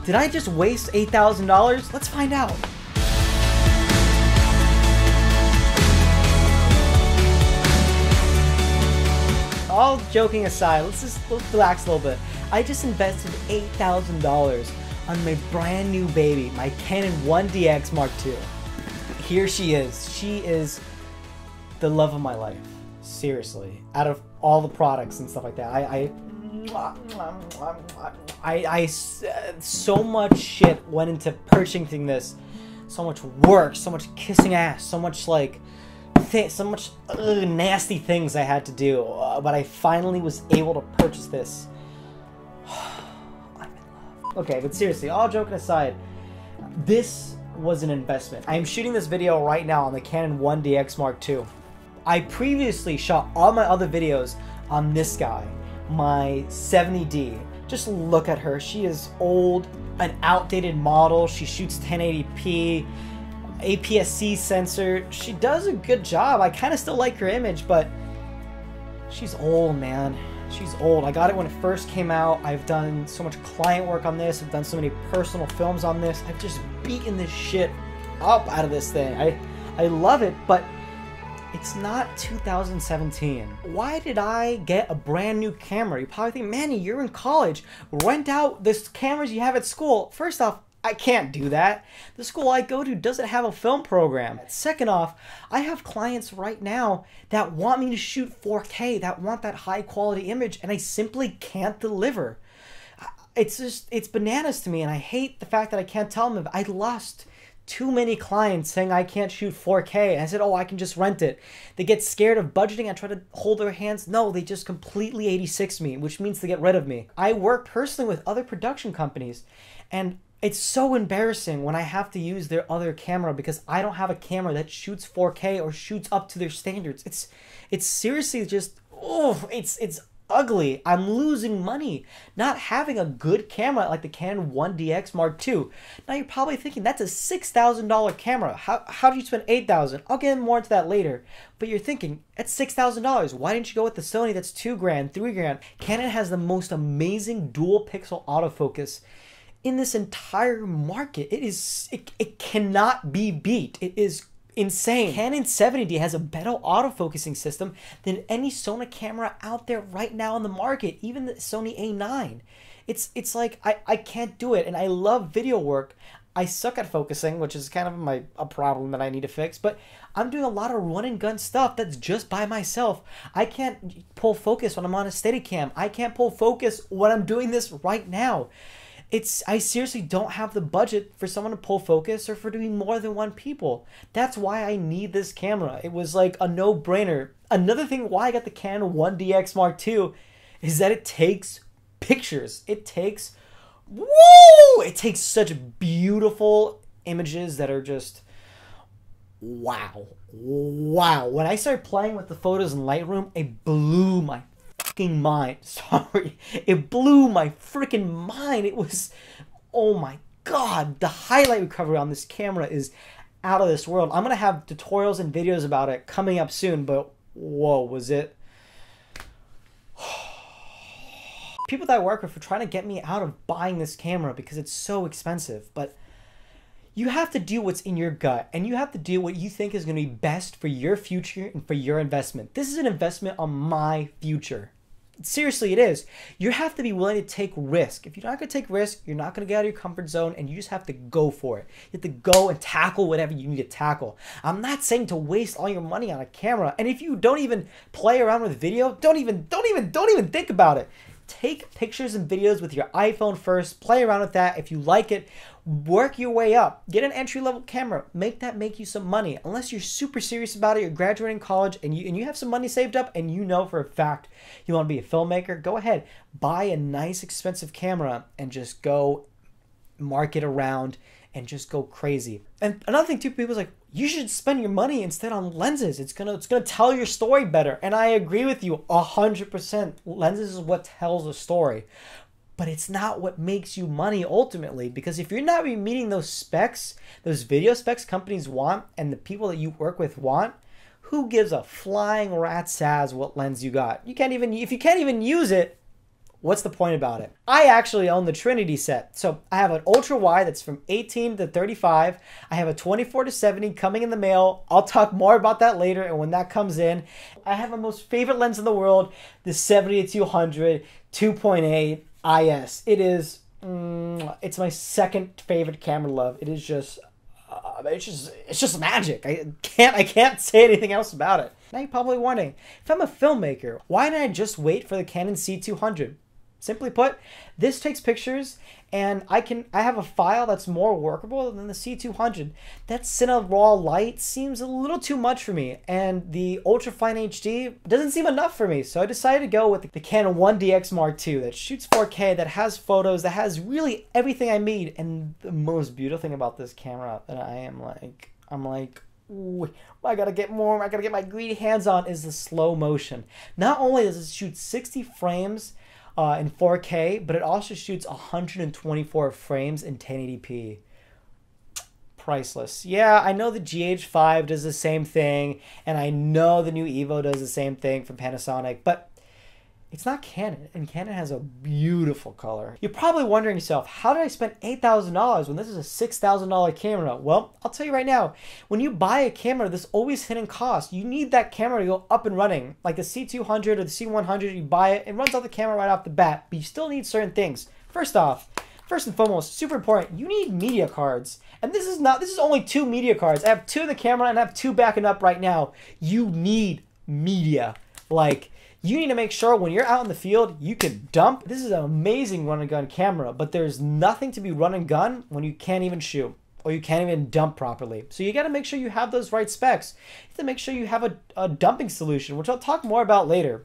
Did I just waste $8,000? Let's find out. All joking aside, let's relax a little bit. I just invested $8,000 on my brand new baby, my Canon 1DX Mark II. Here she is. She is the love of my life. Seriously. Out of all the products and stuff like that, so much shit went into purchasing this. So much work, so much kissing ass, so much like nasty things I had to do, but I finally was able to purchase this. I'm in love. Okay, but seriously, all joking aside, this was an investment. I am shooting this video right now on the Canon 1DX Mark II. I previously shot all my other videos on this guy, my 70D. Just look at her. She is old, an outdated model. She shoots 1080p. APS-C sensor. She does a good job. I kind of still like her image, but she's old, man. She's old. I got it when it first came out. I've done so much client work on this. I've done so many personal films on this. I've just beaten this shit up out of this thing. I love it, but it's not 2017. Why did I get a brand new camera? You probably think, Manny, you're in college. Rent out this cameras you have at school. First off, I can't do that. The school I go to doesn't have a film program. Second off, I have clients right now that want me to shoot 4K, that want that high quality image, and I simply can't deliver. It's bananas to me, and I hate the fact that I can't tell them. I lost too many clients saying I can't shoot 4K. I said, oh, I can just rent it. They get scared of budgeting. I try to hold their hands. No, they just completely 86 me, which means to get rid of me. I work personally with other production companies, and it's so embarrassing when I have to use their other camera because I don't have a camera that shoots 4K or shoots up to their standards. It's seriously just, oh, it's ugly. I'm losing money not having a good camera like the Canon 1DX Mark II. Now you're probably thinking that's a $6,000 camera. How do you spend $8,000? I'll get more into that later. But you're thinking, that's $6,000. Why didn't you go with the Sony that's $2,000, $3,000? Canon has the most amazing dual pixel autofocus in this entire market. It cannot be beat. It is insane. Canon 70D has a better autofocusing system than any Sony camera out there right now on the market, even the Sony A9. It's like I can't do it, and I love video work. I suck at focusing, which is kind of a problem that I need to fix, but I'm doing a lot of run and gun stuff that's just by myself. I can't pull focus when I'm on a Steadicam. I can't pull focus when I'm doing this right now. I seriously don't have the budget for someone to pull focus or for doing more than one people. That's why I need this camera. It was like a no-brainer. Another thing why I got the Canon 1DX Mark II is that it takes pictures. It takes such beautiful images that are just wow. Wow. When I started playing with the photos in Lightroom, it blew my mind. Sorry, it blew my freaking mind. It was, oh my god, the highlight recovery on this camera is out of this world. I'm gonna have tutorials and videos about it coming up soon, but whoa, was it. People that I work with are trying to get me out of buying this camera because it's so expensive, but you have to do what's in your gut, and you have to do what you think is going to be best for your future and for your investment. This is an investment on my future. Seriously, it is. You have to be willing to take risk. If you're not going to take risk, you're not going to get out of your comfort zone, and you just have to go for it. You have to go and tackle whatever you need to tackle. I'm not saying to waste all your money on a camera, and if you don't even play around with video, don't even think about it. Take pictures and videos with your iPhone first. Play around with that. If you like it, work your way up. Get an entry-level camera. Make you some money. Unless you're super serious about it, you're graduating college, and you have some money saved up, and you know for a fact you want to be a filmmaker, go ahead. Buy a nice, expensive camera and just go market around and just go crazy. And another thing too, people's like, you should spend your money instead on lenses. It's gonna tell your story better. And I agree with you 100%. Lenses is what tells a story. But it's not what makes you money ultimately, because if you're not meeting those specs, those video specs companies want and the people that you work with want, who gives a flying rat's ass what lens you got? You can't even, if you can't even use it, what's the point about it? I actually own the Trinity set. So I have an ultra wide that's from 18 to 35. I have a 24 to 70 coming in the mail. I'll talk more about that later and when that comes in. I have my most favorite lens in the world, the 70-200 2.8 IS. It is, it's my second favorite camera to love. It is just, it's just magic. I can't say anything else about it. Now you're probably wondering, if I'm a filmmaker, why didn't I just wait for the Canon C200? Simply put, this takes pictures and I have a file that's more workable than the C200. That Cine raw light seems a little too much for me, and the ultrafine HD doesn't seem enough for me. So I decided to go with the Canon 1DX Mark II that shoots 4K, that has photos, that has really everything I need. And the most beautiful thing about this camera that I'm like, ooh, I gotta get more, I gotta get my greedy hands on, is the slow motion. Not only does it shoot 60 frames in 4K, but it also shoots 124 frames in 1080p. Priceless. Yeah, I know the GH5 does the same thing, and I know the new Evo does the same thing from Panasonic, but it's not Canon, and Canon has a beautiful color. You're probably wondering yourself, how did I spend $8,000 when this is a $6,000 camera? Well, I'll tell you right now, when you buy a camera, there's always hidden cost. You need that camera to go up and running. Like the C200 or the C100, you buy it, it runs out the camera right off the bat, but you still need certain things. First and foremost, super important, you need media cards. And this is only 2 media cards. I have 2 in the camera and I have 2 backing up right now. You need media. Like, you need to make sure when you're out in the field, you can dump. This is an amazing run and gun camera, but there's nothing to be run and gun when you can't even shoot or you can't even dump properly. So you got to make sure you have those right specs. You have to make sure you have a dumping solution, which I'll talk more about later.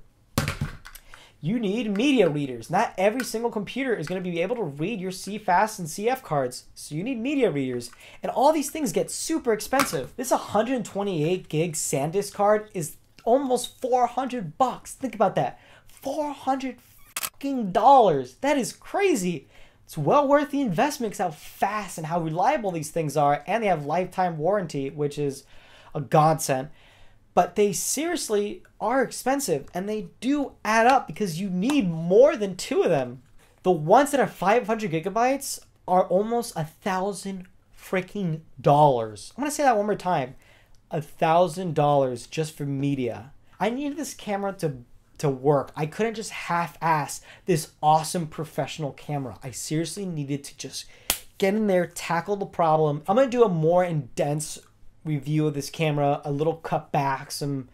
You need media readers. Not every single computer is going to be able to read your CFast and CF cards. So you need media readers. And all these things get super expensive. This 128 gig SanDisk card is almost $400. Think about that. $400 fucking dollars. That is crazy. It's well worth the investment because how fast and how reliable these things are, and they have lifetime warranty, which is a godsend. But they seriously are expensive, and they do add up because you need more than 2 of them. The ones that are 500 gigabytes are almost $1,000 freaking dollars. I'm gonna say that one more time. $1,000 just for media. I needed this camera to work. I couldn't just half-ass this awesome professional camera. I seriously needed to just get in there, tackle the problem. I'm gonna do a more in-depth review of this camera, a little cut back, some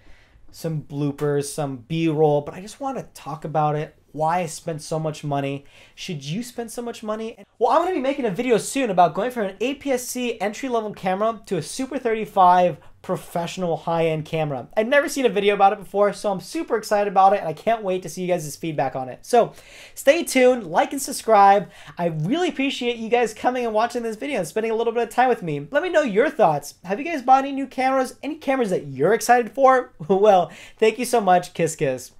bloopers, some B-roll, but I just want to talk about it, why I spent so much money. Should you spend so much money? Well, I'm going to be making a video soon about going from an APS-C entry-level camera to a Super 35 professional high-end camera. I've never seen a video about it before, so I'm super excited about it, and I can't wait to see you guys' feedback on it. So stay tuned, like and subscribe. I really appreciate you guys coming and watching this video and spending a little bit of time with me. Let me know your thoughts. Have you guys bought any new cameras? Any cameras that you're excited for? Well, thank you so much. Kiss, kiss.